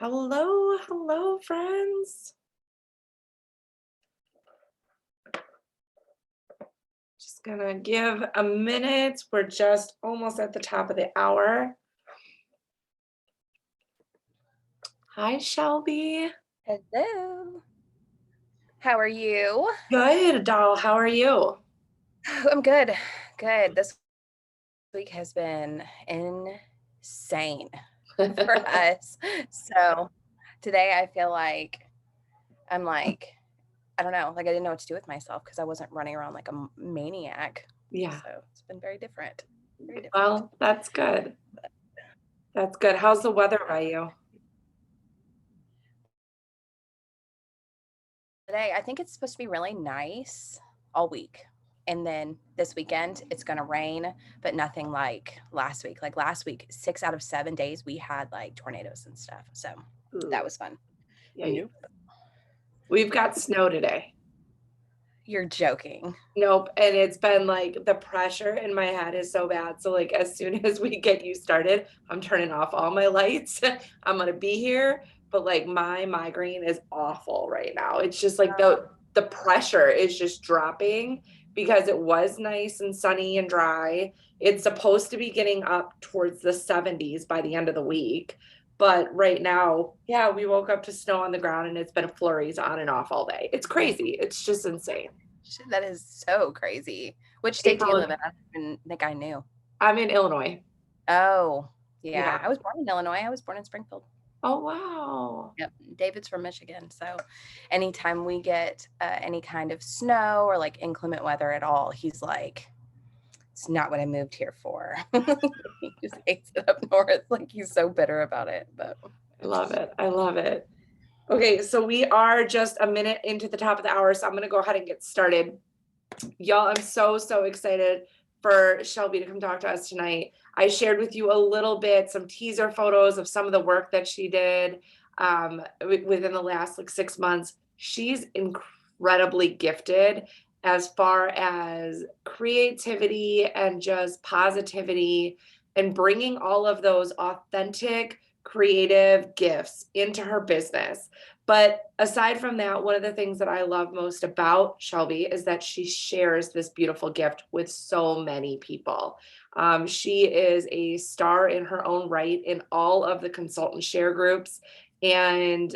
Hello, hello, friends. Just gonna give a minute. We're just almost at the top of the hour. Hi, Shelby. Hello. How are you? Good, doll. How are you? I'm good. Good. This week has been insane for us. So today I feel like I'm like, I don't know, like I didn't know what to do with myself because I wasn't running around like a maniac. Yeah. So it's been very different. Very different. Well, that's good. That's good. How's the weather by you? Today, I think it's supposed to be really nice all week. And then this weekend, it's going to rain, but nothing like last week. Like last week, 6 out of 7 days, we had like tornadoes and stuff. So that Ooh, was fun. yeah. Nope. We've got snow today. You're joking. Nope. And it's been like the pressure in my head is so bad. So like as soon as we get you started, I'm turning off all my lights. I'm gonna be here, but like my migraine is awful right now. It's just like the pressure is just dropping because it was nice and sunny and dry. It's supposed to be getting up towards the 70s by the end of the week. But right now, yeah, we woke up to snow on the ground and it's been flurries on and off all day. It's crazy. It's just insane. That is so crazy. Which state do you April, live in? I didn't think I knew. I'm in Illinois. Oh, yeah. Yeah. I was born in Illinois. I was born in Springfield. Oh, wow. Yep. David's from Michigan. So anytime we get any kind of snow or like inclement weather at all, he's like, it's not what I moved here for. He just hates it up north. Like he's so bitter about it. But I love it. I love it. Okay, so we are just a minute into the top of the hour, so I'm going to go ahead and get started. Y'all, I'm so, so excited for Shelby to come talk to us tonight. I shared with you a little bit, some teaser photos of some of the work that she did within the last like 6 months. She's incredibly gifted as far as creativity and just positivity and bringing all of those authentic creative gifts into her business. But aside from that, one of the things that I love most about Shelby is that she shares this beautiful gift with so many people. She is a star in her own right in all of the consultant share groups and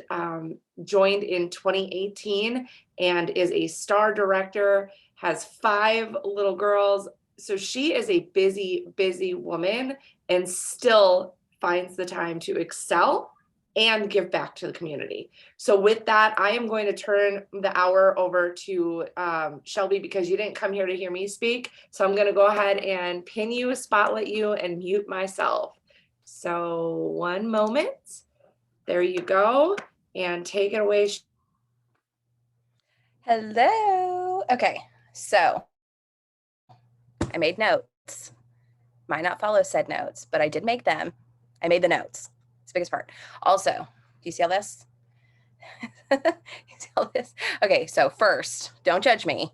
joined in 2018 and is a star director, has 5 little girls. So she is a busy, busy woman and still finds the time to excel and give back to the community. So with that, I am going to turn the hour over to Shelby because you didn't come here to hear me speak. So I'm going to go ahead and pin you, spotlight you, and mute myself. So one moment. There you go. And take it away. hello. Okay. So I made notes. Might not follow said notes, but I did make them. I made the notes. It's the biggest part. Also, do you see all this? You see all this? Okay, so first, don't judge me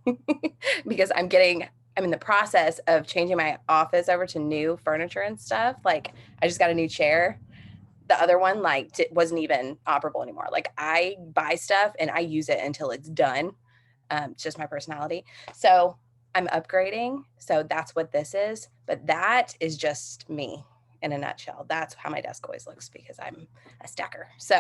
because I'm in the process of changing my office over to new furniture and stuff. Like, I just got a new chair. The other one, like, wasn't even operable anymore. Like, I buy stuff and I use it until it's done. It's just my personality. So I'm upgrading. So that's what this is. But that is just me in a nutshell. That's how my desk always looks because I'm a stacker. So,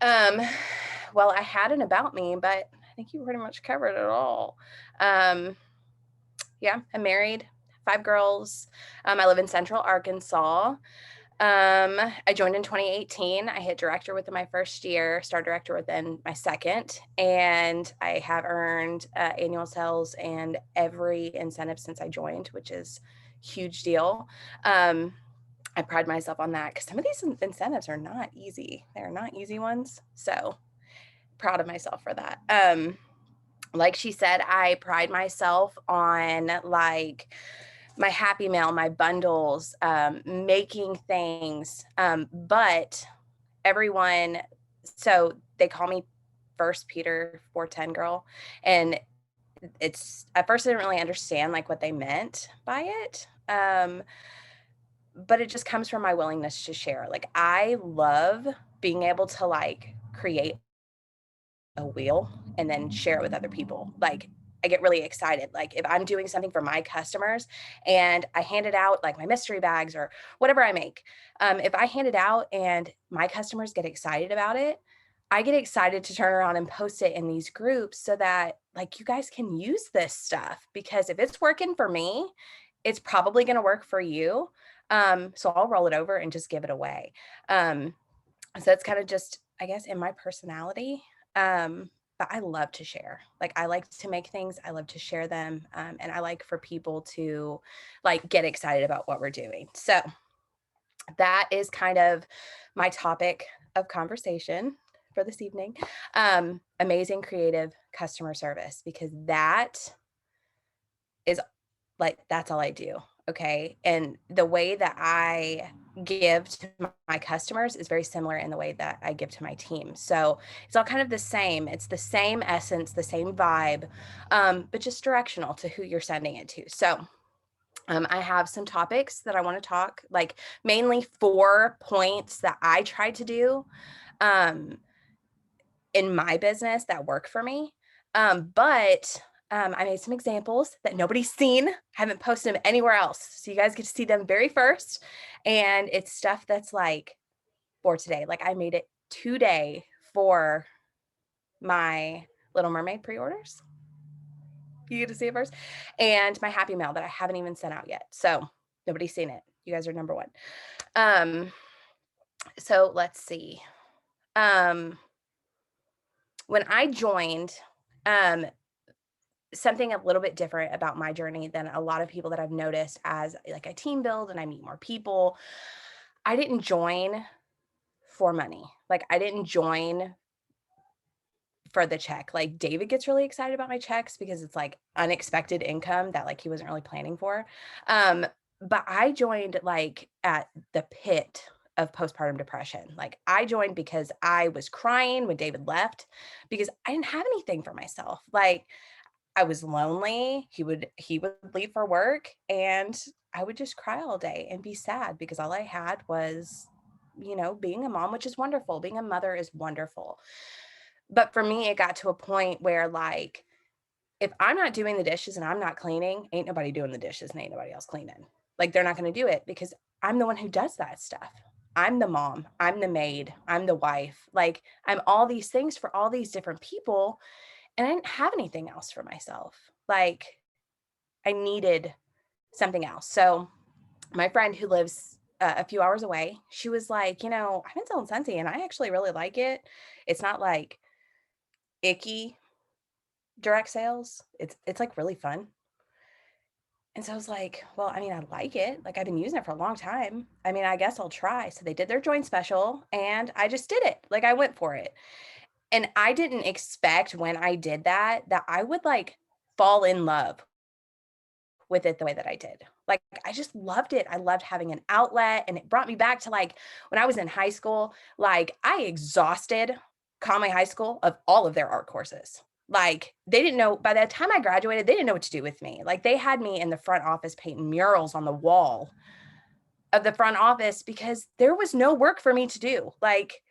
well, I had an about me, but I think you pretty much covered it all. Yeah, I'm married, 5 girls. I live in Central Arkansas. I joined in 2018. I hit director within my first year, star director within my second, and I have earned annual sales and every incentive since I joined, which is huge deal. I pride myself on that because some of these incentives are not easy. They're not easy ones. So proud of myself for that. Like she said, I pride myself on like my happy mail, my bundles, making things. But everyone, so they call me First Peter 4:10 girl. And it's at first I didn't really understand like what they meant by it. But it just comes from my willingness to share. Like I love being able to like create a wheel and then share it with other people. Like I get really excited. Like if I'm doing something for my customers and I hand it out, like my mystery bags or whatever I make, if I hand it out and my customers get excited about it, I get excited to turn around and post it in these groups so that like you guys can use this stuff, because if it's working for me, it's probably going to work for you. So I'll roll it over and just give it away. Um, so it's kind of just, I guess, in my personality. But I love to share. Like I like to make things, I love to share them. And I like for people to like get excited about what we're doing. So that is kind of my topic of conversation for this evening. Amazing creative customer service, because that is like, that's all I do. Okay. And the way that I give to my customers is very similar in the way that I give to my team. So it's all kind of the same. It's the same essence, the same vibe, but just directional to who you're sending it to. So I have some topics that I want to talk, like mainly 4 points that I tried to do um, in my business that work for me. But I made some examples that nobody's seen. I haven't posted them anywhere else. So you guys get to see them very first. And it's stuff that's like for today. Like I made it today for my Little Mermaid pre-orders. You get to see it first. And my Happy Mail that I haven't even sent out yet. So nobody's seen it. You guys are number one. So let's see. When I joined, something a little bit different about my journey than a lot of people that I've noticed as like I team build and I meet more people. I didn't join for money. Like I didn't join for the check. Like David gets really excited about my checks because it's like unexpected income that like he wasn't really planning for. Um, but I joined like at the pit of postpartum depression. Like I joined because I was crying when David left because I didn't have anything for myself. Like I was lonely. He would leave for work and I would just cry all day and be sad because all I had was, being a mom, which is wonderful. Being a mother is wonderful. But for me, it got to a point where like, if I'm not doing the dishes and I'm not cleaning, ain't nobody doing the dishes and ain't nobody else cleaning. Like they're not going to do it because I'm the one who does that stuff. I'm the mom, I'm the maid, I'm the wife. Like I'm all these things for all these different people. And I didn't have anything else for myself. Like I needed something else. So my friend who lives a few hours away, she was like, I've been selling Scentsy and I actually really like it. It's not like icky direct sales. It's like really fun. And so I was like, well, I mean, I like it. Like I've been using it for a long time. I mean, I guess I'll try. So they did their joint special and I just did it. Like I went for it. And I didn't expect when I did that I would like fall in love with it the way that I did. Like I just loved it. I loved having an outlet, and it brought me back to like when I was in high school. Like I exhausted Conway High School of all of their art courses. Like they didn't know, by the time I graduated, they didn't know what to do with me. Like they had me in the front office painting murals on the wall of the front office because there was no work for me to do. Like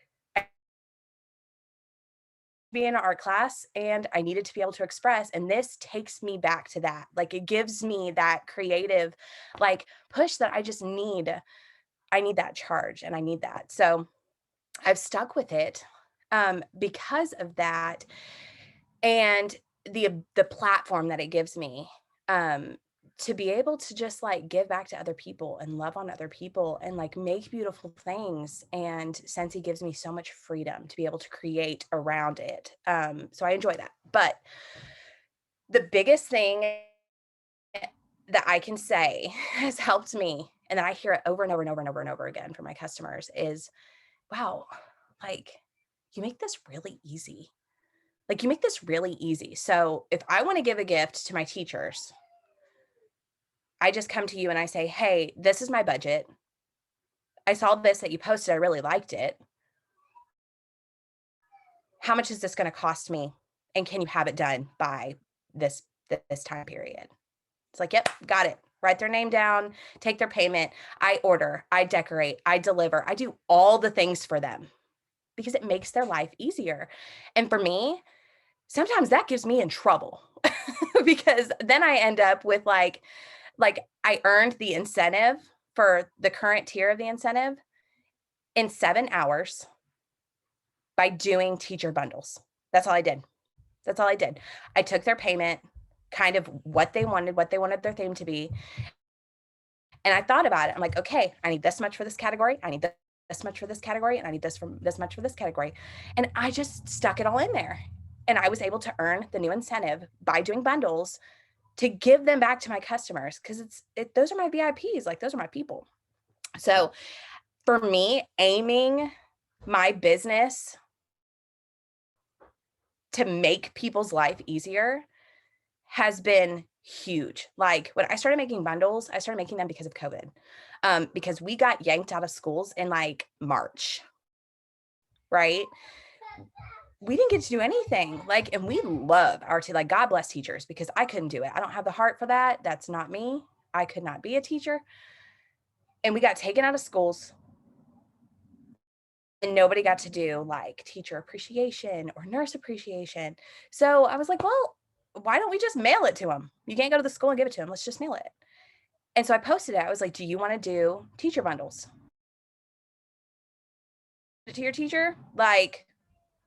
be in an art class and I needed to be able to express. And this takes me back to that. Like it gives me that creative like push that I just need. I need that charge and I need that. So I've stuck with it because of that. And the platform that it gives me to be able to just like give back to other people and love on other people and like make beautiful things. And Scentsy gives me so much freedom to be able to create around it. So I enjoy that. But the biggest thing that I can say has helped me, and I hear it over and over and over and over and over again from my customers is, wow, like you make this really easy. Like you make this really easy. So if I want to give a gift to my teachers, I just come to you and I say, hey, this is my budget. I saw this that you posted. I really liked it. How much is this going to cost me? And can you have it done by this time period? It's like, yep, got it. Write their name down, take their payment. I order, I decorate, I deliver, I do all the things for them. because it makes their life easier. And for me, sometimes that gives me in trouble because then I end up with like I earned the incentive for the current tier of the incentive in 7 hours by doing teacher bundles. That's all I did. That's all I did. I took their payment, kind of what they wanted their theme to be. And I thought about it. I'm like, okay, I need this much for this category. I need this much for this category. And I need this from this much for this category. And I just stuck it all in there. And I was able to earn the new incentive by doing bundles to give them back to my customers. Cause those are my VIPs. Like those are my people. So for me, aiming my business to make people's life easier has been huge. Like when I started making bundles, I started making them because of COVID, because we got yanked out of schools in like March, right? We didn't get to do anything. Like, and we love our like, God bless teachers, because I couldn't do it. I don't have the heart for that. That's not me. I could not be a teacher. And we got taken out of schools and nobody got to do like teacher appreciation or nurse appreciation. So I was like, well, why don't we just mail it to them? You can't go to the school and give it to them. Let's just mail it. And so I posted it. I was like, do you want to do teacher bundles to your teacher? Like,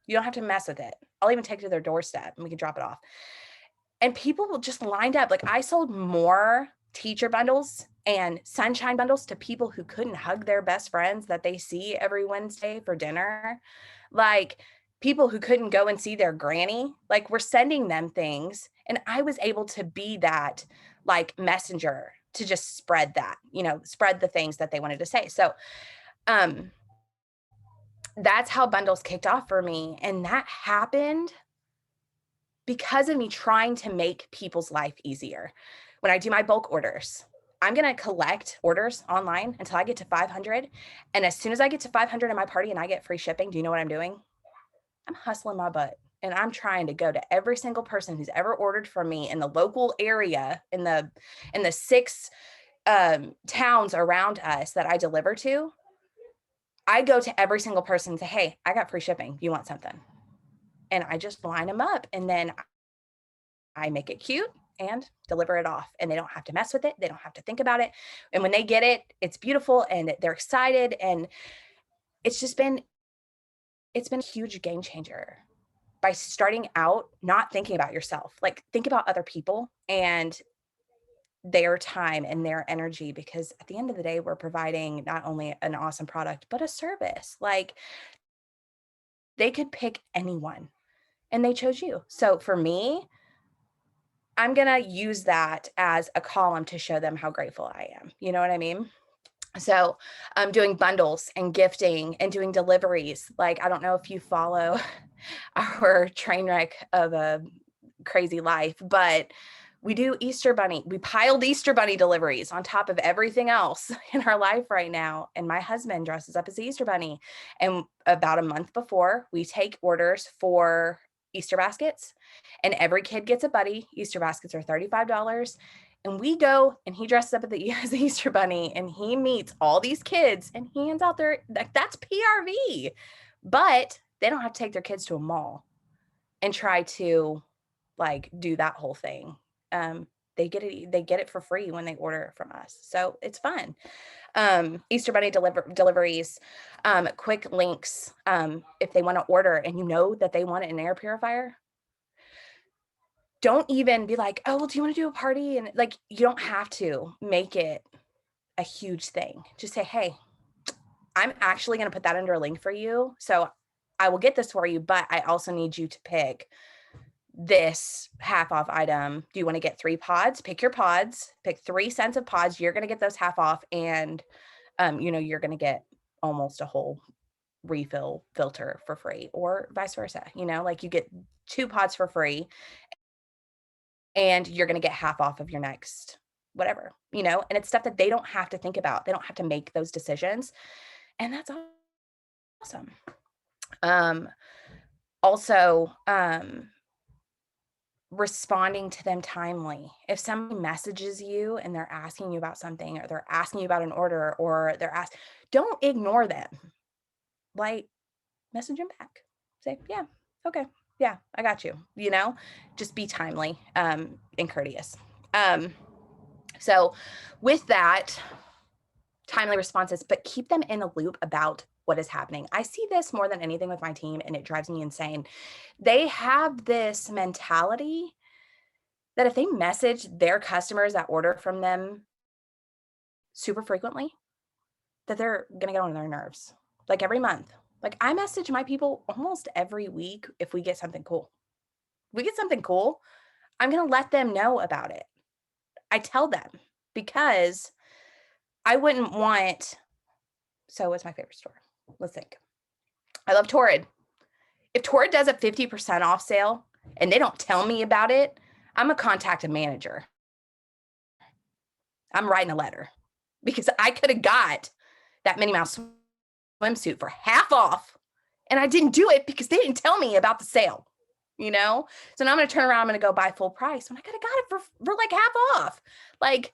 you don't have to mess with it. I'll even take it to their doorstep and we can drop it off. And people just lined up. Like I sold more teacher bundles and sunshine bundles to people who couldn't hug their best friends that they see every Wednesday for dinner. Like people who couldn't go and see their granny, like we're sending them things. And I was able to be that like messenger to just spread that, spread the things that they wanted to say. So, that's how bundles kicked off for me. And that happened because of me trying to make people's life easier. When I do my bulk orders, I'm going to collect orders online until I get to 500. And as soon as I get to 500 in my party and I get free shipping, do you know what I'm doing? I'm hustling my butt and I'm trying to go to every single person who's ever ordered from me in the local area, in the 6 towns around us that I deliver to. I go to every single person and say, hey, I got free shipping. You want something? And I just line them up and then I make it cute and deliver it off. And they don't have to mess with it. They don't have to think about it. And when they get it, it's beautiful and they're excited. And it's been a huge game changer by starting out, not thinking about yourself, like think about other people and their time and their energy, because at the end of the day, we're providing not only an awesome product, but a service. Like they could pick anyone and they chose you. So for me, I'm going to use that as a column to show them how grateful I am. You know what I mean? So I'm doing bundles and gifting and doing deliveries. Like, I don't know if you follow our train wreck of a crazy life, but we do Easter Bunny. We piled Easter Bunny deliveries on top of everything else in our life right now. And my husband dresses up as the Easter Bunny. And about a month before, we take orders for Easter baskets, and every kid gets a buddy. Easter baskets are $35. And we go and he dresses up as the Easter Bunny and he meets all these kids and he hands out that's PRV, but they don't have to take their kids to a mall and try to like do that whole thing. They get it for free when they order from us. So it's fun. Easter Bunny deliveries, quick links. If they want to order and you know that they want an air purifier, don't even be like, oh, well, do you want to do a party? And like, you don't have to make it a huge thing. Just say, hey, I'm actually going to put that under a link for you. So I will get this for you, but I also need you to pick this half off item. Do you want to get 3 pods? Pick your pods, pick 3 cents of pods. You're going to get those half off. And, you're going to get almost a whole refill filter for free, or vice versa. Like you get 2 pods for free and you're going to get half off of your next whatever, and it's stuff that they don't have to think about. They don't have to make those decisions. And that's awesome. Also, responding to them timely. If somebody messages you and they're asking you about something, or they're asking you about an order, or don't ignore them. Like, message them back. Say, yeah, okay, yeah, I got you. Just be timely and courteous. So with that, timely responses, but keep them in a loop about what is happening. I see this more than anything with my team, and it drives me insane. They have this mentality that if they message their customers that order from them super frequently, that they're going to get on their nerves. Like every month. Like I message my people almost every week if we get something cool. If we get something cool, I'm going to let them know about it. I tell them because I wouldn't want. So what's my favorite store? Let's think. I love Torrid. If Torrid does a 50% off sale and they don't tell me about it, I'm going to contact a manager. I'm writing a letter because I could have got that Minnie Mouse swimsuit for half off and I didn't do it because they didn't tell me about the sale, So now I'm going to turn around, I'm going to go buy full price when I could have got it for like half off. Like,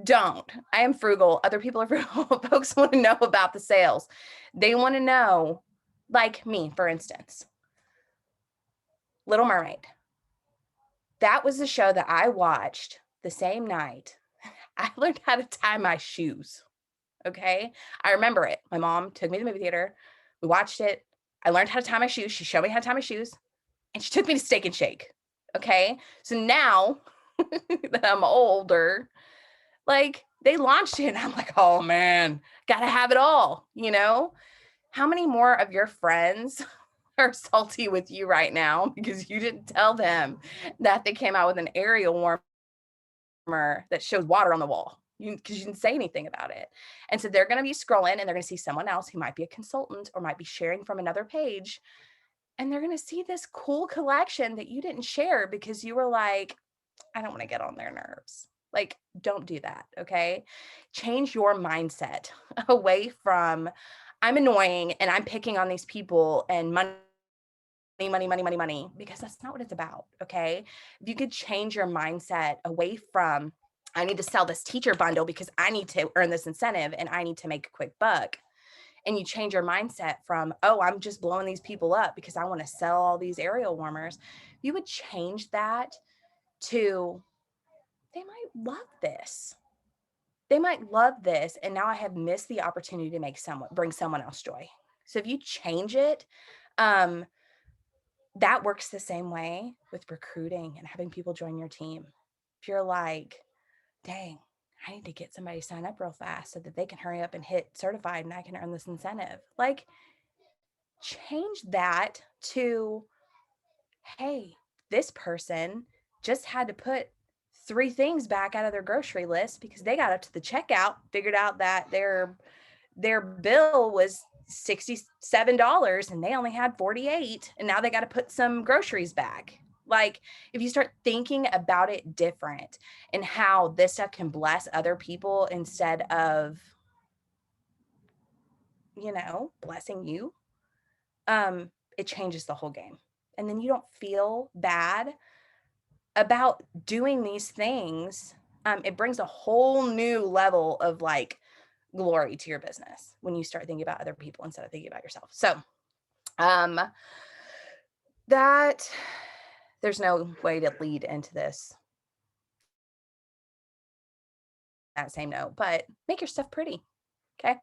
don't. I am frugal. Other people are frugal. Folks want to know about the sales. They want to know, like me, for instance, Little Mermaid. That was the show that I watched the same night. I learned how to tie my shoes. Okay. I remember it. My mom took me to the movie theater. We watched it. I learned how to tie my shoes. She showed me how to tie my shoes and she took me to Steak and Shake. Okay. So now that I'm older, like they launched it and I'm like, oh man, gotta have it all. How many more of your friends are salty with you right now because you didn't tell them that they came out with an aerial warmer that shows water on the wall? Because you didn't say anything about it. And so they're going to be scrolling and they're going to see someone else who might be a consultant or might be sharing from another page. And they're going to see this cool collection that you didn't share because you were like, I don't want to get on their nerves. Like, don't do that. Okay. Change your mindset away from I'm annoying and I'm picking on these people and money, because that's not what it's about. Okay. If you could change your mindset away from I need to sell this teacher bundle because I need to earn this incentive and I need to make a quick buck. And you change your mindset from, oh, I'm just blowing these people up because I want to sell all these aerial warmers. You would change that to, they might love this. They might love this. And now I have missed the opportunity to bring someone else joy. So if you change it, that works the same way with recruiting and having people join your team. If you're like, dang, I need to get somebody to sign up real fast so that they can hurry up and hit certified and I can earn this incentive. Like, change that to, hey, this person just had to put 3 things back out of their grocery list because they got up to the checkout, figured out that their bill was $67 and they only had 48 and now they got to put some groceries back. Like, if you start thinking about it different and how this stuff can bless other people instead of, blessing you, it changes the whole game. And then you don't feel bad about doing these things. It brings a whole new level of like glory to your business when you start thinking about other people instead of thinking about yourself. So, that there's no way to lead into this that same note, but make your stuff pretty. Okay.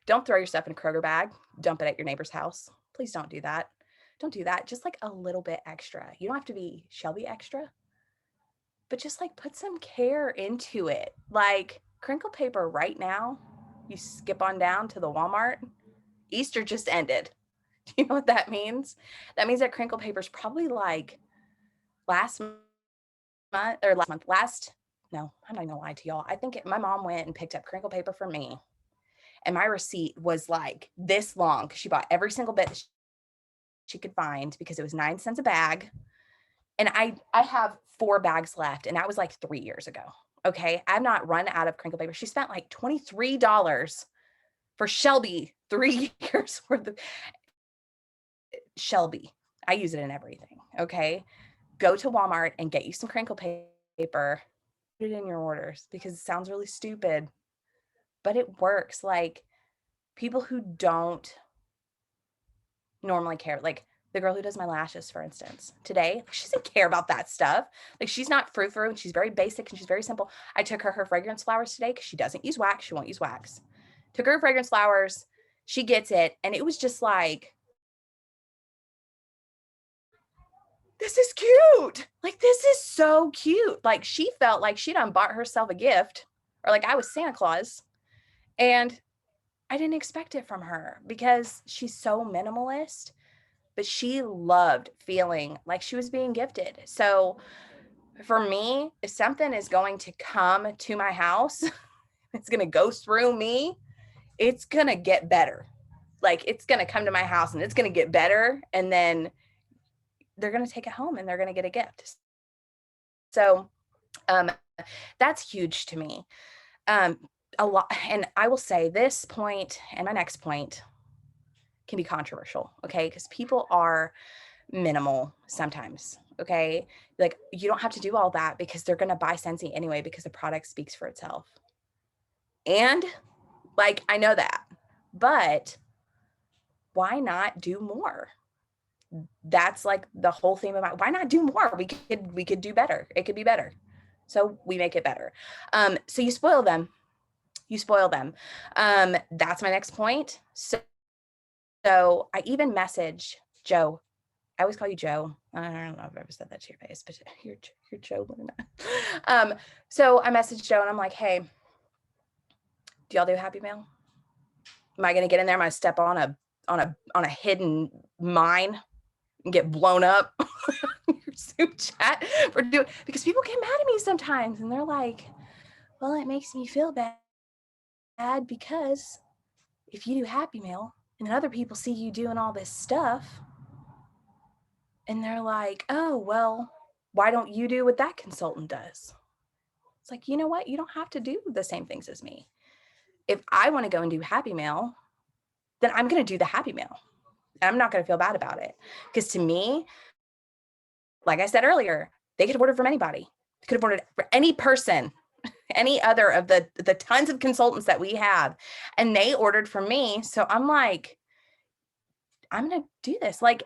Don't throw your stuff in a Kroger bag, dump it at your neighbor's house. Please don't do that. Don't do that. Just like a little bit extra. You don't have to be Shelby extra, but just like put some care into it. Like crinkle paper right now, you skip on down to the Walmart. Easter just ended. Do you know what that means? That means that crinkle paper is probably like last month, no, I'm not gonna lie to y'all. I think my mom went and picked up crinkle paper for me. And my receipt was like this long because she bought every single bit that she could find because it was 9 cents a bag. And I have 4 bags left. And that was like 3 years ago. Okay. I've not run out of crinkle paper. She spent like $23 for Shelby, 3 years worth of Shelby. I use it in everything. Okay. Go to Walmart and get you some crinkle paper, put it in your orders because it sounds really stupid, but it works. Like people who don't normally care. Like the girl who does my lashes, for instance, today, she doesn't care about that stuff. Like she's not frou-frou and she's very basic and she's very simple. I took her fragrance flowers today because she doesn't use wax. She won't use wax. Took her fragrance flowers. She gets it. And it was just like, this is cute. Like, this is so cute. Like she felt like she done bought herself a gift, or like I was Santa Claus. And I didn't expect it from her because she's so minimalist, but she loved feeling like she was being gifted. So for me, if something is going to come to my house, it's going to go through me, it's going to get better. Like it's going to come to my house and it's going to get better. And then they're going to take it home and they're going to get a gift. So that's huge to me. A lot. And I will say this point and my next point can be controversial. Okay. Because people are minimal sometimes. Okay. Like you don't have to do all that because they're going to buy Scentsy anyway, because the product speaks for itself. And like, I know that, but why not do more? That's like the whole theme about why not do more? We could do better. It could be better. So we make it better. So you spoil them. You spoil them. That's my next point. So I even messaged Joe. I always call you Joe. I don't know if I've ever said that to your face, but you're Joe. So I messaged Joe and I'm like, hey, do y'all do Happy Mail? Am I gonna get in there? Am I gonna step on a hidden mine and get blown up? Your Zoom chat for doing, because people get mad at me sometimes and they're like, well, it makes me feel bad because if you do Happy Mail and then other people see you doing all this stuff and they're like, oh, well, why don't you do what that consultant does? It's like, you know what? You don't have to do the same things as me. If I want to go and do Happy Mail, then I'm going to do the Happy Mail. And I'm not going to feel bad about it. Because to me, like I said earlier, they could have ordered from anybody. They could have ordered for any person, any other of the tons of consultants that we have. And they ordered from me. So I'm like, I'm going to do this. Like,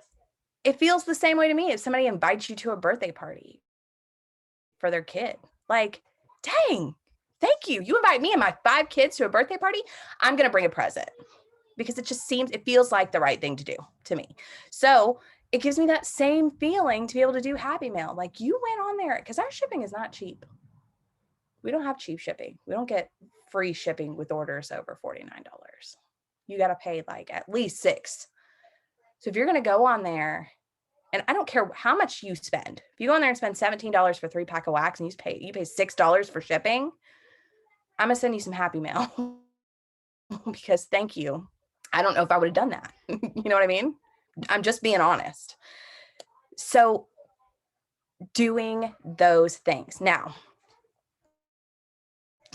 it feels the same way to me if somebody invites you to a birthday party for their kid. Like, dang, thank you. You invite me and my 5 kids to a birthday party, I'm going to bring a present because it feels like the right thing to do to me. So it gives me that same feeling to be able to do Happy Mail. Like you went on there because our shipping is not cheap. We don't have cheap shipping. We don't get free shipping with orders over $49. You got to pay like at least $6. So if you're going to go on there, and I don't care how much you spend, if you go on there and spend $17 for 3-pack of wax and you pay $6 for shipping, I'm going to send you some Happy Mail because thank you. I don't know if I would have done that. You know what I mean? I'm just being honest. So doing those things. Now,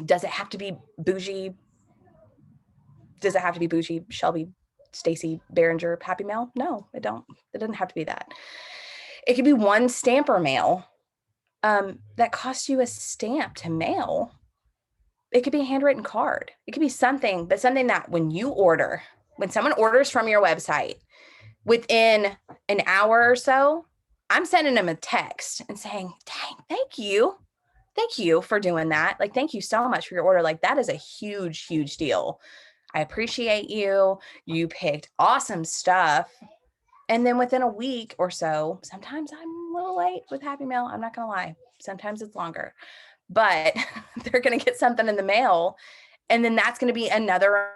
does it have to be bougie? Does it have to be bougie, Shelby, Stacy, Behringer, Happy Mail? No, it doesn't have to be that. It could be one stamper mail that costs you a stamp to mail. It could be a handwritten card. It could be something that when someone orders from your website, within an hour or so, I'm sending them a text and saying, dang, thank you. Thank you for doing that. Like, thank you so much for your order. Like, that is a huge, huge deal. I appreciate you. You picked awesome stuff. And then within a week or so, sometimes I'm a little late with Happy Mail. I'm not going to lie. Sometimes it's longer, but they're going to get something in the mail. And then that's going to be another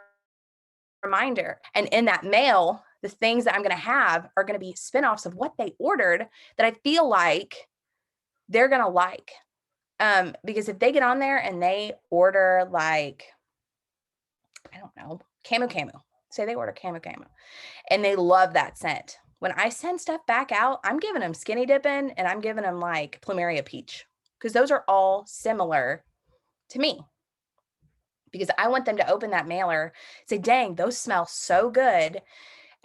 reminder. And in that mail, the things that I'm going to have are going to be spinoffs of what they ordered that I feel like they're going to like. Because if they get on there and they order like, I don't know, Camo Camo, say they order Camo Camo and they love that scent. When I send stuff back out, I'm giving them Skinny Dippin' and I'm giving them like Plumeria Peach because those are all similar to me. Because I want them to open that mailer, say, dang, those smell so good.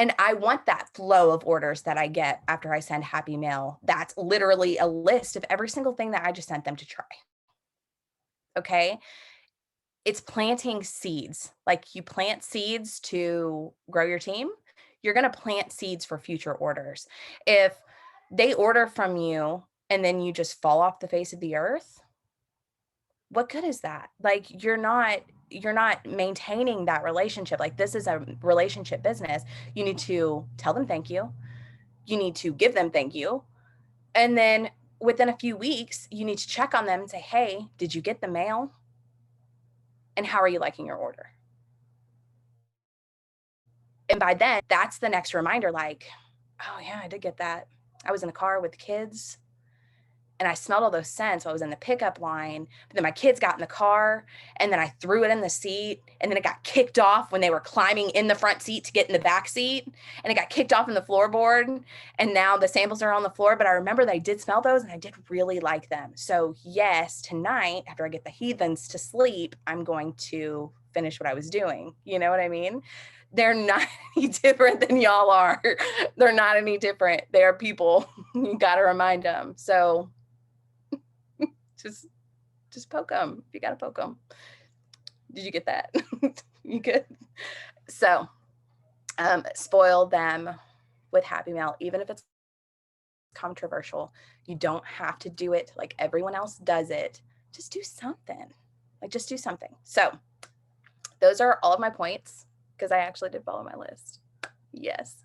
And I want that flow of orders that I get after I send Happy Mail. That's literally a list of every single thing that I just sent them to try. Okay. It's planting seeds. Like you plant seeds to grow your team. you're going to plant seeds for future orders. If they order from you and then you just fall off the face of the earth, what good is that? Like, you're not maintaining that relationship. Like, this is a relationship business. You need to tell them thank you. You need to give them thank you. And then within a few weeks, you need to check on them and say, hey, did you get the mail? And how are you liking your order? And by then, that's the next reminder, like, oh yeah, I did get that. I was in the car with the kids and I smelled all those scents while I was in the pickup line. But then my kids got in the car and then I threw it in the seat, and then it got kicked off when they were climbing in the front seat to get in the back seat, and it got kicked off in the floorboard. And now the samples are on the floor, but I remember that I did smell those and I did really like them. So yes, tonight, after I get the heathens to sleep, I'm going to finish what I was doing. You know what I mean? They're not any different than y'all are. They're not any different. They are people. You got to remind them. So just poke them if you got to poke them. Did you get that? You good? So spoil them with Happy Meal, even if it's controversial. You don't have to do it like everyone else does it. Just do something. Like, just do something. So those are all of my points, because I actually did follow my list. Yes.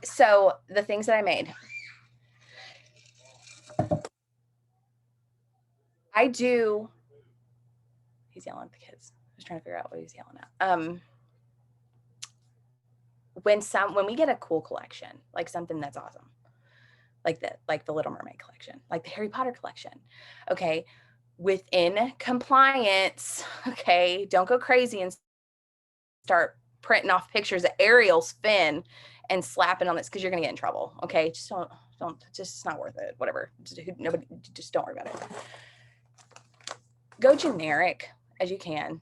So the things that I made. He's yelling at the kids. I was trying to figure out what he's yelling at. When we get a cool collection, like something that's awesome, like the Little Mermaid collection, like the Harry Potter collection, okay, within compliance, okay, don't go crazy and start printing off pictures of Ariel's fin and slapping on this, because you're gonna get in trouble. Okay, just don't. Just, it's not worth it. Whatever. Just don't worry about it. Go generic as you can,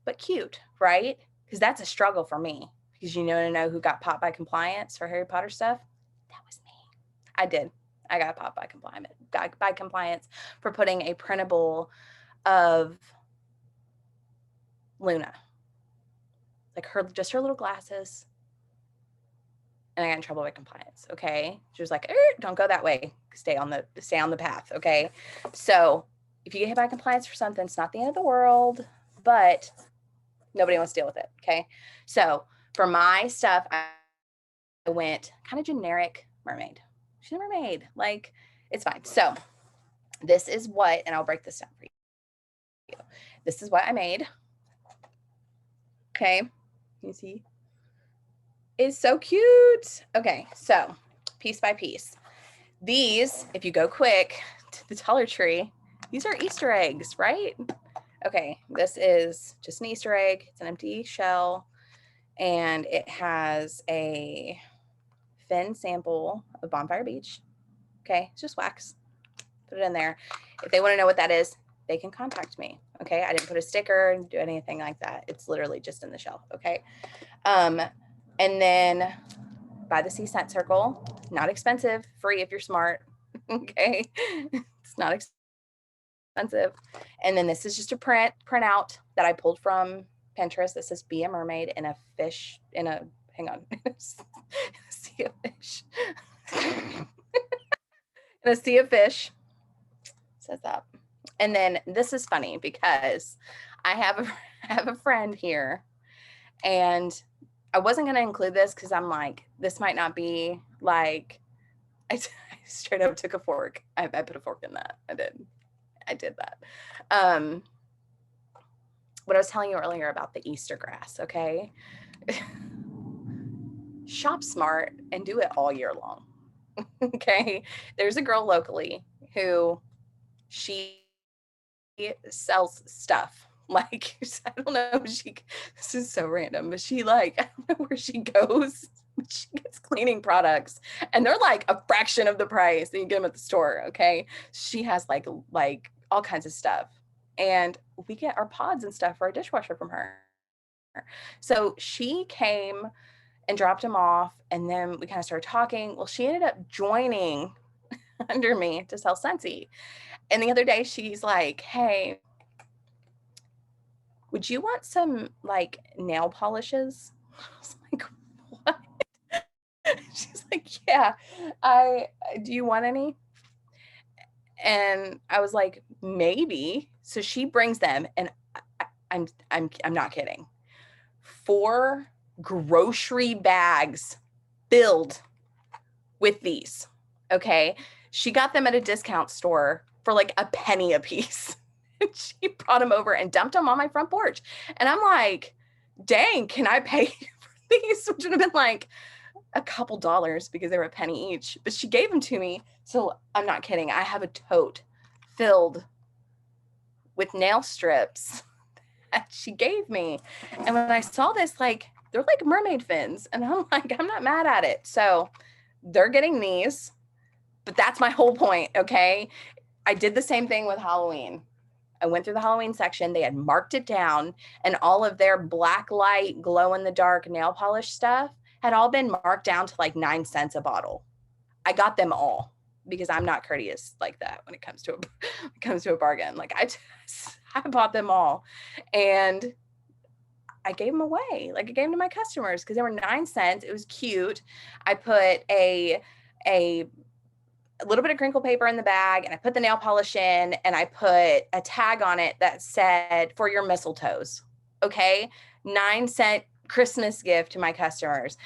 but cute, right? Because that's a struggle for me. Because you know who got popped by compliance for Harry Potter stuff? That was me. I did. I got popped by compliance for putting a printable of Luna, like just her little glasses, and I got in trouble by compliance. Okay, she was like, "Don't go that way. Stay on the path." Okay, so if you get hit by compliance for something, it's not the end of the world, but nobody wants to deal with it. Okay, so for my stuff, I went kind of generic mermaid. She's a mermaid, like, it's fine. So this is what, and I'll break this down for you. This is what I made. Okay, you see, it's so cute. Okay, so piece by piece. These, if you go quick to the Dollar Tree, these are Easter eggs, right? Okay, this is just an Easter egg. It's an empty shell, and it has a fin sample of Bonfire Beach. Okay, it's just wax. Put it in there. If they want to know what that is, they can contact me. Okay, I didn't put a sticker and do anything like that. It's literally just in the shell. Okay, and then buy the Sea Scent Circle. Not expensive, free if you're smart. Okay, it's not expensive. And then this is just a printout that I pulled from Pinterest. This says "Be a Mermaid in a fish in a hang on sea of fish." In a sea of fish, says that. And then this is funny because I have a friend here, and I wasn't going to include this because I'm like, this might not be like, I straight up took a fork. I put a fork in that. I did that. What I was telling you earlier about the Easter grass, okay? Shop smart and do it all year long. Okay, there's a girl locally who she sells stuff. Like, I don't know, this is so random, but she, like, I don't know where she goes, but she gets cleaning products, and they're like a fraction of the price that you get them at the store. Okay, she has like all kinds of stuff, and we get our pods and stuff for our dishwasher from her. So she came and dropped them off, and then we kind of started talking. Well, she ended up joining under me to sell Scentsy. And the other day she's like, "Hey, would you want some like nail polishes?" I was like, like, yeah, do you want any? And I was like, maybe. So she brings them, and I'm not kidding. 4 grocery bags filled with these. Okay. She got them at a discount store for like a penny a piece. She brought them over and dumped them on my front porch. And I'm like, dang, can I pay for these? Which would have been like a couple dollars because they were a penny each. But she gave them to me. So I'm not kidding. I have a tote filled with nail strips that she gave me. And when I saw this, like, they're like mermaid fins. And I'm like, I'm not mad at it. So they're getting these, but that's my whole point. Okay. I did the same thing with Halloween. I went through the Halloween section. They had marked it down, and all of their black light, glow in the dark nail polish stuff had all been marked down to like 9 cents a bottle. I got them all because I'm not courteous like that when it comes to a bargain. Like I bought them all, and I gave them away. Like I gave them to my customers because they were 9 cents. It was cute. I put a little bit of crinkle paper in the bag, and I put the nail polish in, and I put a tag on it that said for your mistletoes. Okay. 9-cent Christmas gift to my customers.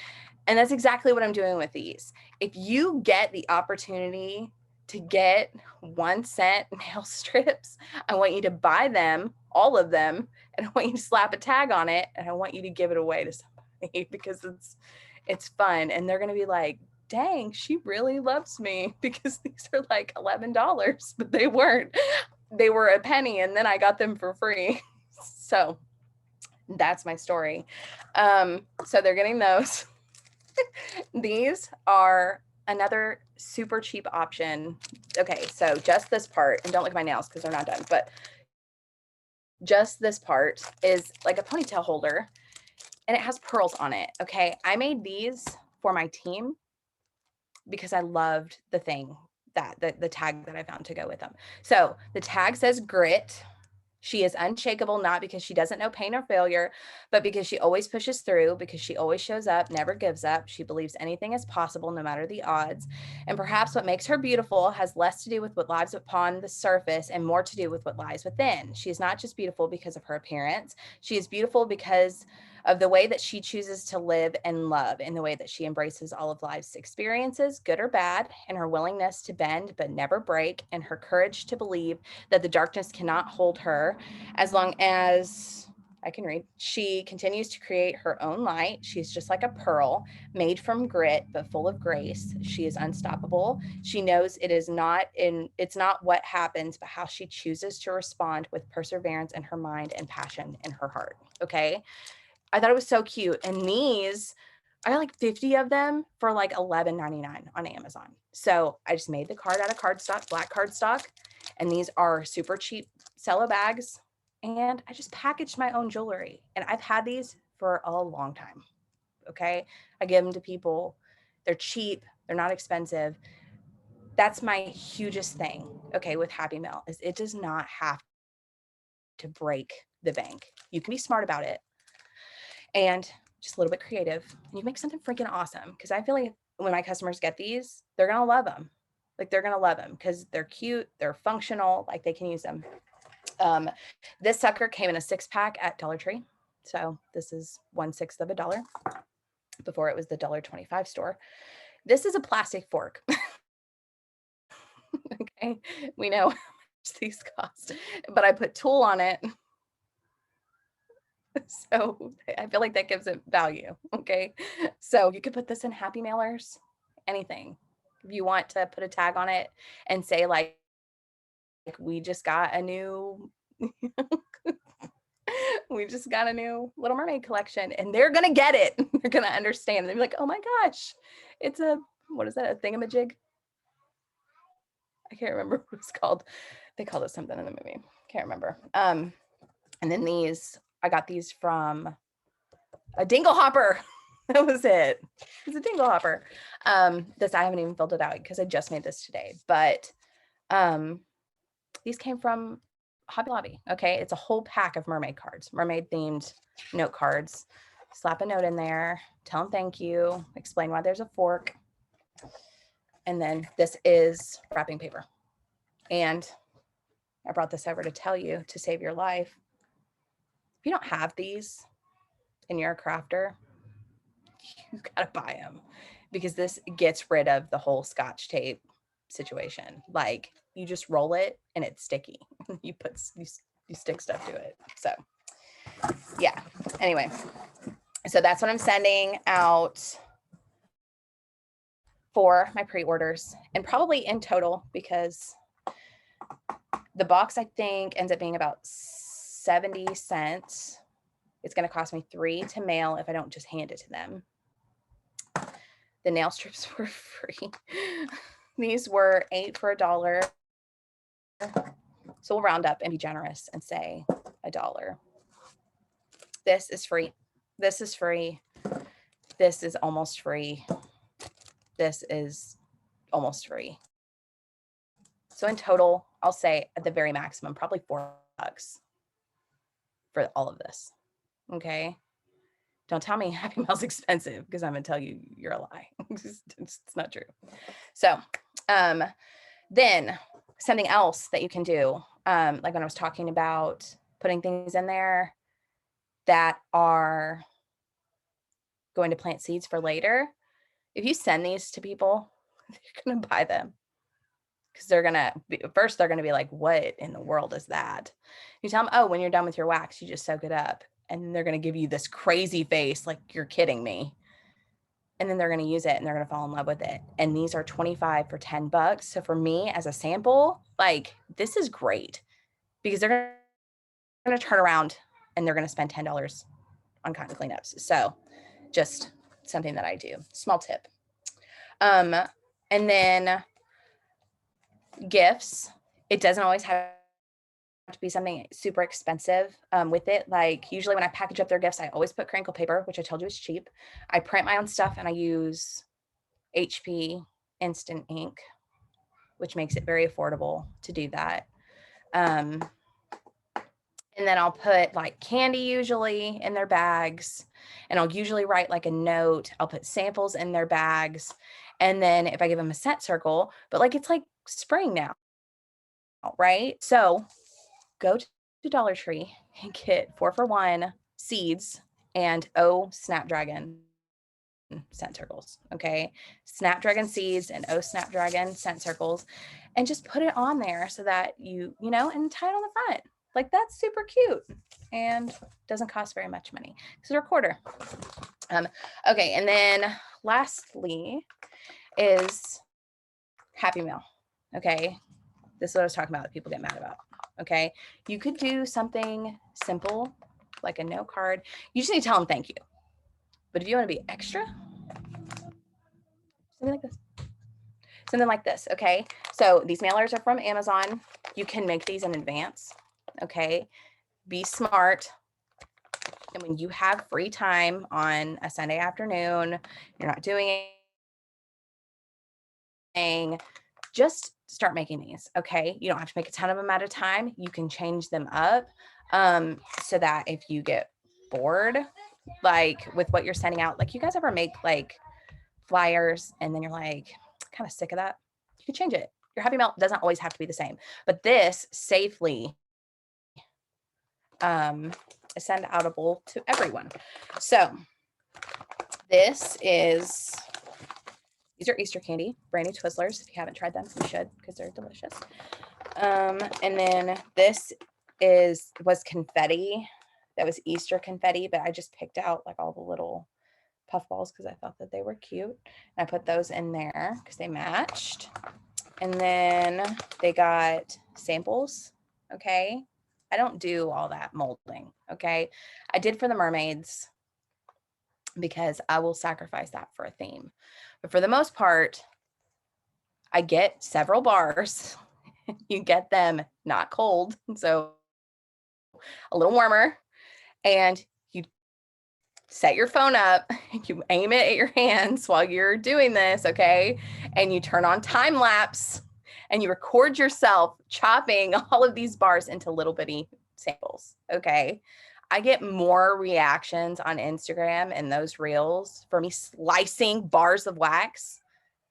And that's exactly what I'm doing with these. If you get the opportunity to get 1-cent nail strips, I want you to buy them, all of them, and I want you to slap a tag on it, and I want you to give it away to somebody because it's fun. And they're going to be like, dang, she really loves me, because these are like $11, but they weren't. They were a penny, and then I got them for free. So that's my story. So they're getting those. These are another super cheap option. Okay, so just this part, and don't look at my nails because they're not done, but just this part is like a ponytail holder, and it has pearls on it. Okay, I made these for my team because I loved the thing that the tag that I found to go with them. So the tag says grit. She is unshakable, not because she doesn't know pain or failure, but because she always pushes through, because she always shows up, never gives up. She believes anything is possible, no matter the odds. And perhaps what makes her beautiful has less to do with what lies upon the surface and more to do with what lies within. She is not just beautiful because of her appearance. She is beautiful because of the way that she chooses to live and love, in the way that she embraces all of life's experiences, good or bad, and her willingness to bend but never break, and her courage to believe that the darkness cannot hold her as long as I can read. She continues to create her own light. She's just like a pearl made from grit, but full of grace. She is unstoppable. She knows it's not what happens, but how she chooses to respond with perseverance in her mind and passion in her heart. Okay. I thought it was so cute. And these, I got like 50 of them for like $11.99 on Amazon. So I just made the card out of cardstock, black cardstock. And these are super cheap cello bags. And I just packaged my own jewelry. And I've had these for a long time. Okay. I give them to people. They're cheap. They're not expensive. That's my hugest thing. Okay. With Happy Mail is it does not have to break the bank. You can be smart about it and just a little bit creative, and you make something freaking awesome. Because I feel like when my customers get these, they're going to love them. Like they're going to love them because they're cute. They're functional. Like they can use them. This sucker came in a 6-pack at Dollar Tree. So this is 1/6 of a dollar. Before it was the $1.25 store. This is a plastic fork. Okay. We know how much these cost, but I put tulle on it. So I feel like that gives it value. Okay. So you could put this in Happy Mailers, anything. If you want to put a tag on it and say like we just got a new we just got a new Little Mermaid collection, and they're gonna get it. They're gonna understand. They'll be like, oh my gosh, it's what is that, a thingamajig? I can't remember what it's called. They called it something in the movie. Can't remember. And then these, I got these from a dingle hopper. That was it. It's a dingle hopper. This, I haven't even filled it out because I just made this today, but these came from Hobby Lobby. Okay. It's a whole pack of mermaid cards, mermaid themed note cards. Slap a note in there, tell them thank you, explain why there's a fork. And then this is wrapping paper. And I brought this over to tell you to save your life. If you don't have these and you're a crafter, you gotta buy them, because this gets rid of the whole Scotch tape situation. Like, you just roll it and it's sticky. You stick stuff to it. So yeah, anyway, so that's what I'm sending out for my pre-orders, and probably in total, because the box I think ends up being about 70 cents. It's going to cost me $3 to mail if I don't just hand it to them. The nail strips were free. These were 8 for $1. So we'll round up and be generous and say $1. This is free. This is free. This is almost free. This is almost free. So in total, I'll say at the very maximum, probably $4 for all of this. Okay. Don't tell me Happy Mail's expensive, because I'm going to tell you you're a lie. It's not true. So then something else that you can do, like when I was talking about putting things in there that are going to plant seeds for later, if you send these to people, they're going to buy them, because they're going to be like, what in the world is that? You tell them, oh, when you're done with your wax, you just soak it up. And they're going to give you this crazy face, like, you're kidding me. And then they're going to use it and they're going to fall in love with it. And these are 25 for $10. So for me as a sample, like, this is great, because they're going to turn around and they're going to spend $10 on cotton cleanups. So just something that I do. Small tip. And then gifts. It doesn't always have to be something super expensive with it. Like, usually when I package up their gifts, I always put crinkle paper, which I told you is cheap. I print my own stuff and I use HP instant ink, which makes it very affordable to do that. And then I'll put like candy usually in their bags, and I'll usually write like a note. I'll put samples in their bags. And then if I give them a scent circle, but like, it's like spring now, right? So go to Dollar Tree and get 4 for $1 seeds and Snapdragon scent circles. Okay. Snapdragon seeds and Snapdragon scent circles, and just put it on there so that and tie it on the front. Like, that's super cute and doesn't cost very much money, because they're a quarter. Okay. And then lastly is Happy Mail. Okay. This is what I was talking about that people get mad about. Okay. You could do something simple, like a note card. You just need to tell them thank you. But if you want to be extra, something like this. Something like this. Okay. So these mailers are from Amazon. You can make these in advance. Okay. Be smart. And when you have free time on a Sunday afternoon, you're not doing anything, just start making these. Okay. You don't have to make a ton of them at a time. You can change them up so that if you get bored, like with what you're sending out, like, you guys ever make like flyers and then you're like, kind of sick of that? You can change it. Your Happy Mail doesn't always have to be the same, but this safely send outable to everyone. So these are Easter candy, brand new Twizzlers. If you haven't tried them, you should, because they're delicious. And then this was confetti. That was Easter confetti, but I just picked out like all the little puffballs because I thought that they were cute. And I put those in there because they matched. And then they got samples. Okay. I don't do all that molding. Okay. I did for the mermaids because I will sacrifice that for a theme. But for the most part, I get several bars. You get them not cold, so a little warmer, and you set your phone up, you aim it at your hands while you're doing this, okay? And you turn on time lapse and you record yourself chopping all of these bars into little bitty samples, okay? I get more reactions on Instagram and those reels for me slicing bars of wax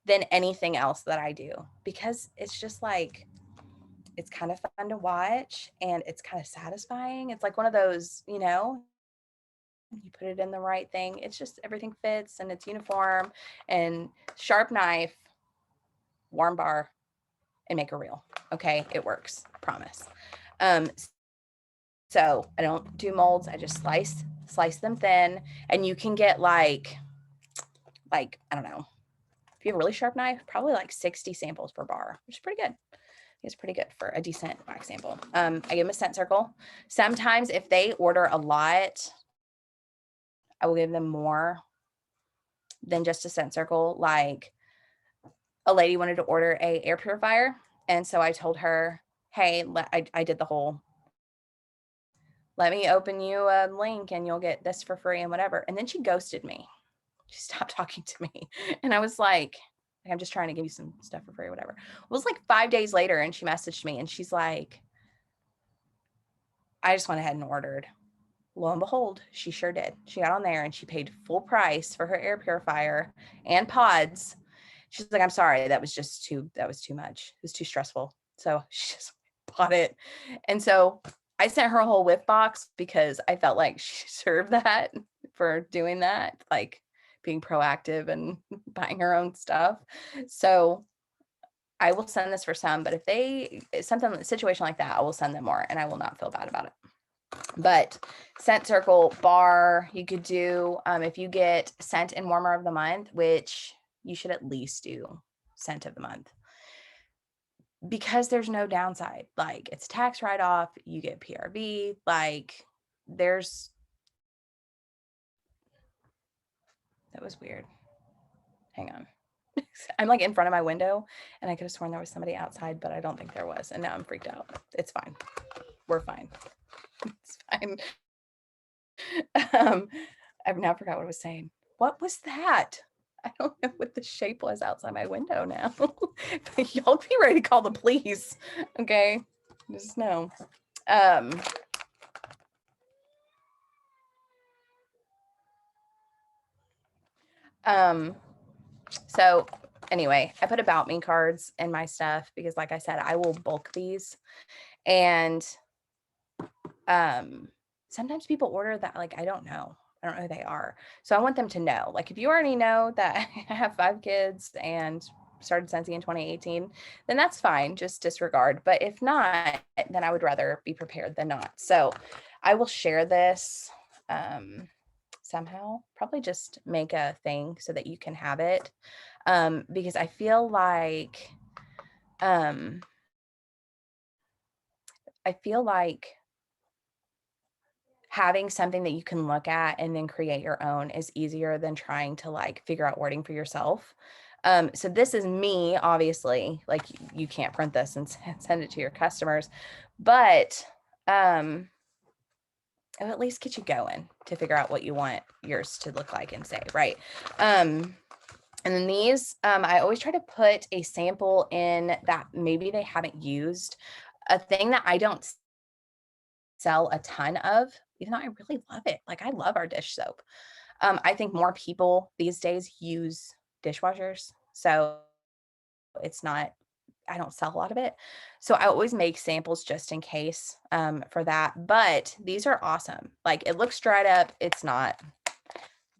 than anything else that I do, because it's just like, it's kind of fun to watch and it's kind of satisfying. It's like one of those, you know, you put it in the right thing. It's just everything fits and it's uniform, and sharp knife, warm bar, and make a reel. Okay, it works, promise. Um, so I don't do molds. I just slice them thin, and you can get like I don't know. If you have a really sharp knife, probably like 60 samples per bar, which is pretty good. It's pretty good for a decent wax sample. I give them a scent circle. Sometimes if they order a lot, I will give them more than just a scent circle. Like a lady wanted to order a air purifier, and so I told her, hey, I did the whole, let me open you a link and you'll get this for free and whatever. And then she ghosted me. She stopped talking to me. And I was like, I'm just trying to give you some stuff for free or whatever. It was like 5 days later, and she messaged me and she's like, I just went ahead and ordered. Lo and behold, she sure did. She got on there and she paid full price for her air purifier and pods. She's like, I'm sorry, that was too much. It was too stressful. So she just bought it. And so I sent her a whole whip box because I felt like she deserved that for doing that, like being proactive and buying her own stuff. So I will send this for some, but if a situation like that, I will send them more and I will not feel bad about it. But scent circle, bar, you could do, if you get scent and warmer of the month, which you should at least do scent of the month, because there's no downside. Like, it's tax write-off, you get PRV, like that was weird. Hang on. I'm like in front of my window and I could have sworn there was somebody outside, but I don't think there was. And now I'm freaked out. It's fine. We're fine. It's fine. I've now forgot what I was saying. What was that? I don't know what the shape was outside my window now. Y'all be ready to call the police. Okay. Just know. So anyway, I put about me cards in my stuff because, like I said, I will bulk these. And sometimes people order that, like, I don't know who they are. So I want them to know, like, if you already know that I have 5 kids and started Scentsy in 2018, then that's fine. Just disregard. But if not, then I would rather be prepared than not. So I will share this somehow, probably just make a thing so that you can have it. Because I feel like having something that you can look at and then create your own is easier than trying to like figure out wording for yourself. So this is me, obviously, like you can't print this and send it to your customers, but it'll at least get you going to figure out what you want yours to look like and say, right? And then these, I always try to put a sample in that maybe they haven't used. A thing that I don't sell a ton of, even though I really love it. Like, I love our dish soap. I think more people these days use dishwashers. So it's not, I don't sell a lot of it. So I always make samples just in case for that. But these are awesome. Like, it looks dried up. It's not.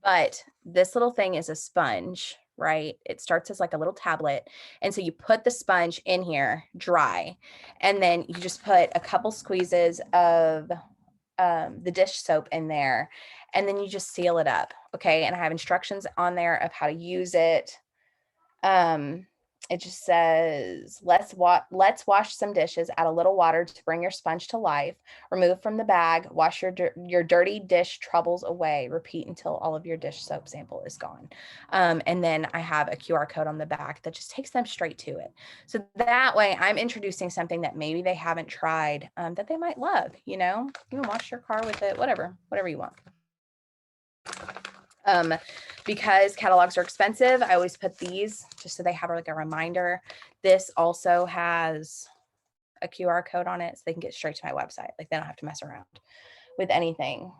But this little thing is a sponge, right? It starts as like a little tablet. And so you put the sponge in here dry, and then you just put a couple squeezes of the dish soap in there, and then you just seal it up. Okay. And I have instructions on there of how to use it. It just says, let's wash some dishes, add a little water to bring your sponge to life, remove from the bag, wash your dirty dish troubles away, repeat until all of your dish soap sample is gone. And then I have a QR code on the back that just takes them straight to it. So that way I'm introducing something that maybe they haven't tried, that they might love, you can wash your car with it, whatever you want. Because catalogs are expensive, I always put these just so they have like a reminder. This also has a QR code on it so they can get straight to my website. Like, they don't have to mess around. with anything.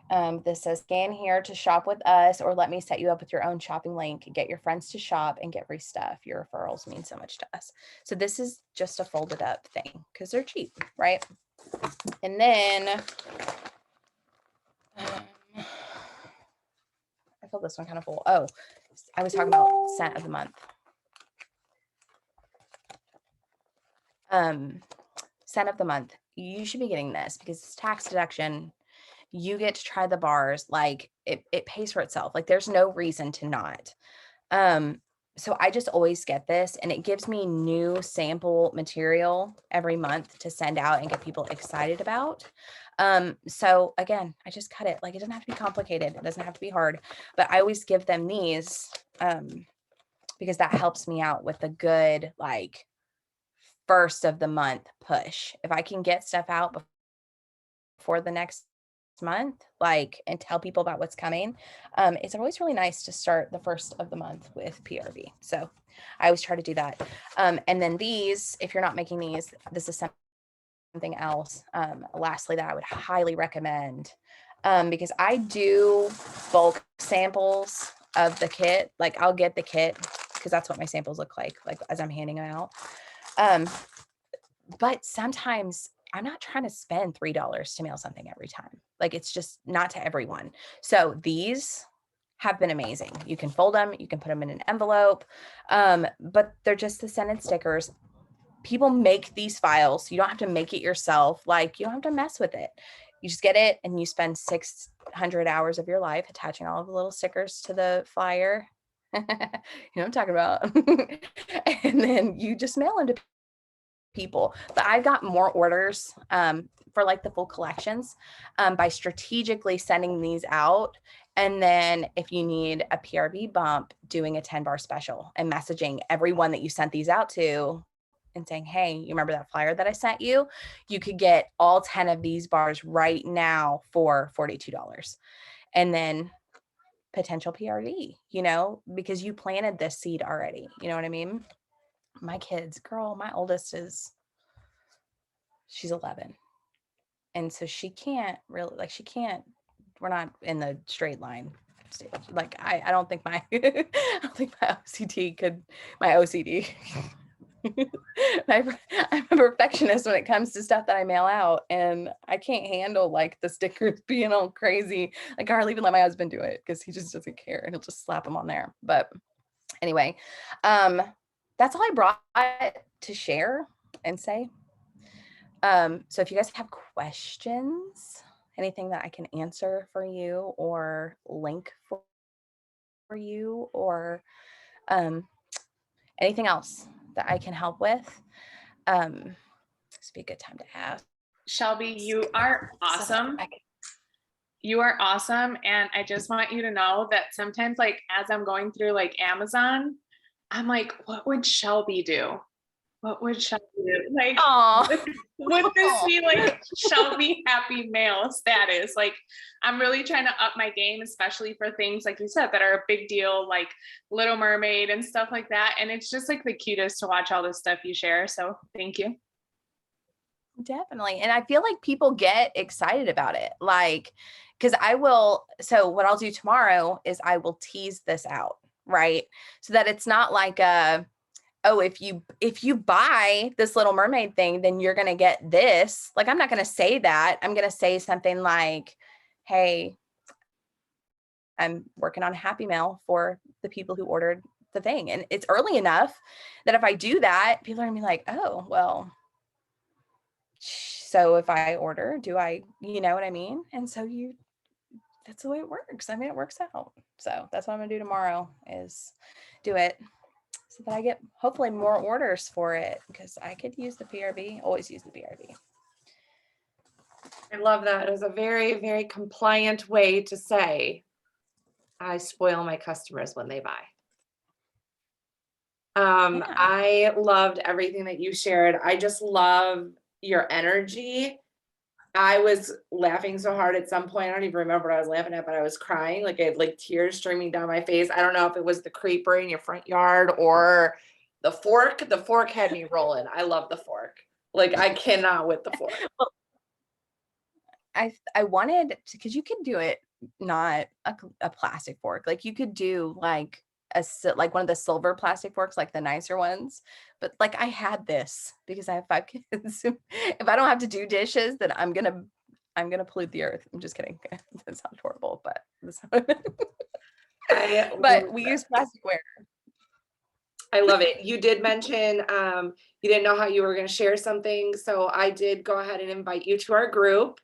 This says scan here to shop with us, or let me set you up with your own shopping link. Get your friends to shop and get free stuff. Your referrals mean so much to us. So this is just a folded up thing because they're cheap, right? And then I feel this one kind of full. Oh, I was talking about scent of the month. Scent of the month. You should be getting this because it's tax deduction. You get to try the bars. Like it pays for itself. Like there's no reason to not. So I just always get this, and it gives me new sample material every month to send out and get people excited about. So again, I just cut it. Like it doesn't have to be complicated. It doesn't have to be hard, but I always give them these, because that helps me out with a good, like, first of the month push. If I can get stuff out before the next month, like, and tell people about what's coming, it's always really nice to start the first of the month with PRV. So I always try to do that. And then these, if you're not making these, this is something else, lastly, that I would highly recommend, because I do bulk samples of the kit. Like I'll get the kit because that's what my samples look like as I'm handing them out. But sometimes I'm not trying to spend $3 to mail something every time. Like it's just not to everyone. So these have been amazing. You can fold them, you can put them in an envelope, but they're just the scented stickers. People make these files. You don't have to make it yourself. Like you don't have to mess with it. You just get it and you spend 600 hours of your life attaching all of the little stickers to the flyer. You know what I'm talking about. And then you just mail them to people. But I've got more orders for like the full collections by strategically sending these out. And then if you need a PRV bump, doing a 10 bar special and messaging everyone that you sent these out to and saying, hey, you remember that flyer that I sent you? You could get all 10 of these bars right now for $42. And then potential PRV, you know, because you planted this seed already. You know what I mean? My kids, girl, my oldest she's 11. And so she can't really, like, we're not in the straight line stage. Like, I don't think my, I don't think my OCD, I'm a perfectionist when it comes to stuff that I mail out, and I can't handle like the stickers being all crazy. Like, I hardly even let my husband do it because he just doesn't care and he'll just slap them on there. But anyway, that's all I brought to share and say. So if you guys have questions, anything that I can answer for you or link for you, or anything else that I can help with, this would be a good time to ask. Shelby, you are awesome. You are awesome. And I just want you to know that sometimes, like, as I'm going through like Amazon, I'm like, what would Shelby do? What would Shelby do? Like, would this be like Shelby happy mail status? Like, I'm really trying to up my game, especially for things like you said that are a big deal, like Little Mermaid and stuff like that. And it's just like the cutest to watch all this stuff you share. So thank you. Definitely. And I feel like people get excited about it. Like, because so what I'll do tomorrow is I will tease this out, right? So that it's not like oh, if you buy this Little Mermaid thing, then you're going to get this. Like, I'm not going to say that. I'm going to say something like, hey, I'm working on a happy mail for the people who ordered the thing. And it's early enough that if I do that, people are going to be like, oh, well, so if I order, do I, you know what I mean? And so that's the way it works. I mean, it works out. So that's what I'm going to do tomorrow, is do it so that I get hopefully more orders for it, because I could use the PRV, always use the PRV. I love that. It was a very, very compliant way to say, I spoil my customers when they buy. Yeah. I loved everything that you shared. I just love your energy. I was laughing so hard at some point. I don't even remember what I was laughing at, but I was crying. Like I had like tears streaming down my face. I don't know if it was the creeper in your front yard or the fork. The fork had me rolling. I love the fork. Like I cannot with the fork. I wanted to, because you could do it not a plastic fork. Like you could do like like one of the silver plastic forks, like the nicer ones. But like I had this because I have 5 kids. If I don't have to do dishes, then I'm gonna pollute the earth. I'm just kidding. That sounds horrible, but that's not but we use plasticware. I love it. You did mention you didn't know how you were going to share something, so I did go ahead and invite you to our group.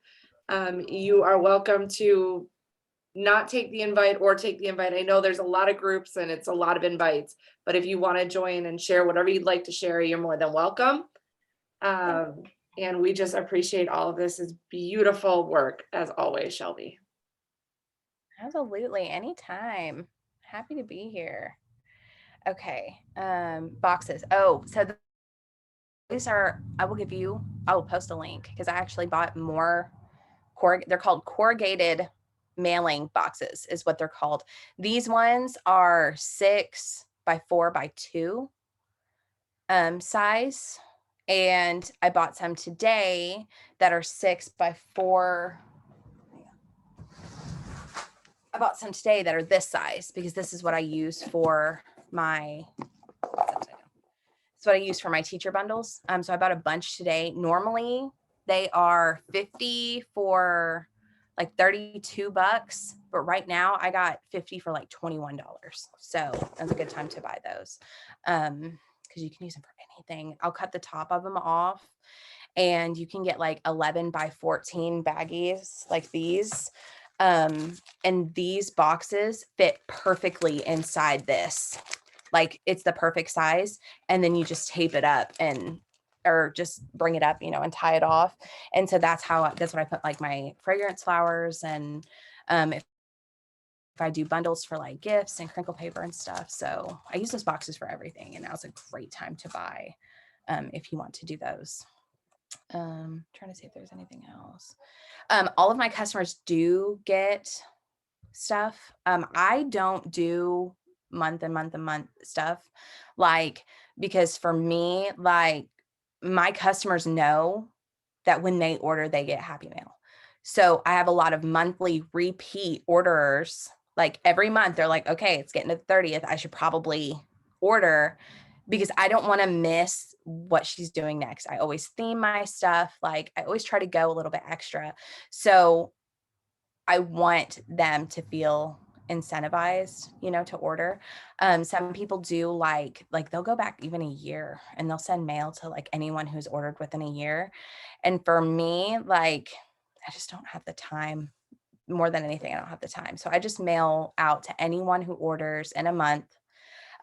You are welcome to not take the invite or take the invite. I know there's a lot of groups and it's a lot of invites, but if you want to join and share whatever you'd like to share, you're more than welcome. And we just appreciate all of this. Is beautiful work as always, Shelby. Absolutely, anytime. Happy to be here. Okay, boxes. Oh, so these are, I will post a link because I actually bought more they're called corrugated mailing boxes is what they're called. These ones are 6 by 4 by 2 size. And I bought some today that are 6 by 4. I bought some today that are this size because this is what I use for my teacher bundles. So I bought a bunch today. Normally they are 50 for like $32, but right now I got 50 for like $21. So that's a good time to buy those. Because you can use them for anything. I'll cut the top of them off and you can get like 11 by 14 baggies like these. And these boxes fit perfectly inside this. Like it's the perfect size. And then you just tape it up or just bring it up, and tie it off. And so that's what I put like my fragrance flowers and if I do bundles for like gifts and crinkle paper and stuff. So I use those boxes for everything. And now's a great time to buy if you want to do those. Trying to see if there's anything else. All of my customers do get stuff. I don't do month and month stuff, like, because for me, like my customers know that when they order, they get Happy Mail. So I have a lot of monthly repeat orders. Like every month they're like, okay, it's getting to the 30th. I should probably order because I don't want to miss what she's doing next. I always theme my stuff. Like I always try to go a little bit extra. So I want them to feel incentivized, to order. Some people do like they'll go back even a year and they'll send mail to like anyone who's ordered within a year. And for me, like, I just don't have the time. More than anything, I don't have the time. So I just mail out to anyone who orders in a month.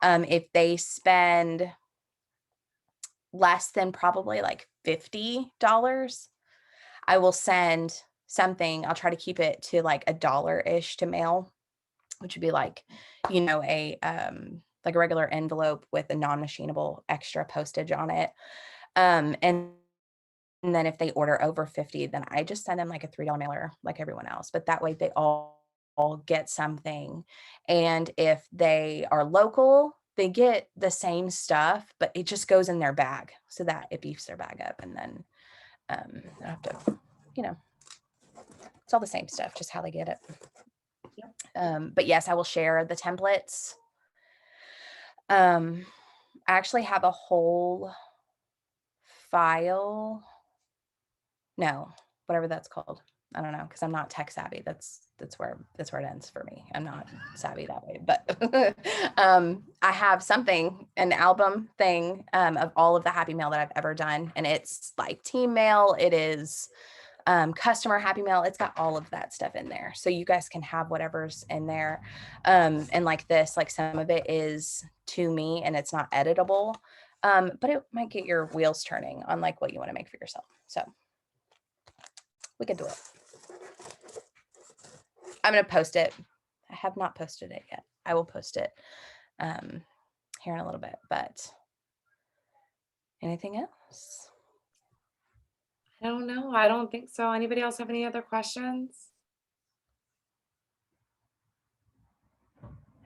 If they spend less than probably like $50, I will send something. I'll try to keep it to like $1-ish to mail, which would be like, a like a regular envelope with a non-machinable extra postage on it. And then if they order over 50, then I just send them like a $3 mailer like everyone else. But that way they all get something. And if they are local, they get the same stuff, but it just goes in their bag so that it beefs their bag up. And then I don't have to, it's all the same stuff, just how they get it. But yes, I will share the templates. I actually have a whole file. No, whatever that's called. I don't know, because I'm not tech savvy. That's where it ends for me. I'm not savvy that way. But I have an album thing of all of the Happy Mail that I've ever done. And it's like team mail. It is customer Happy Mail. It's got all of that stuff in there. So you guys can have whatever's in there. And like this, like some of it is to me and it's not editable. But it might get your wheels turning on like what you want to make for yourself. So we can do it. I'm going to post it. I have not posted it yet. I will post it here in a little bit, but anything else? I don't know. I don't think so. Anybody else have any other questions?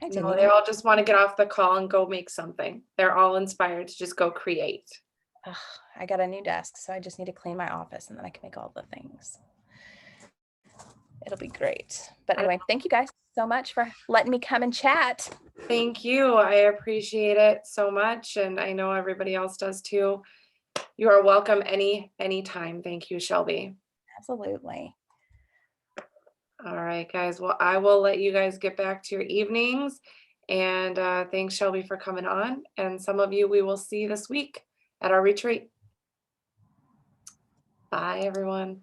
No, they all just want to get off the call and go make something. They're all inspired to just go create. I got a new desk, so I just need to clean my office and then I can make all the things. It'll be great. But anyway, thank you guys so much for letting me come and chat. Thank you. I appreciate it so much. And I know everybody else does too. You are welcome anytime. Thank you, Shelby. Absolutely. All right, guys. Well, I will let you guys get back to your evenings. And thanks, Shelby, for coming on. And some of you we will see this week at our retreat. Bye, everyone.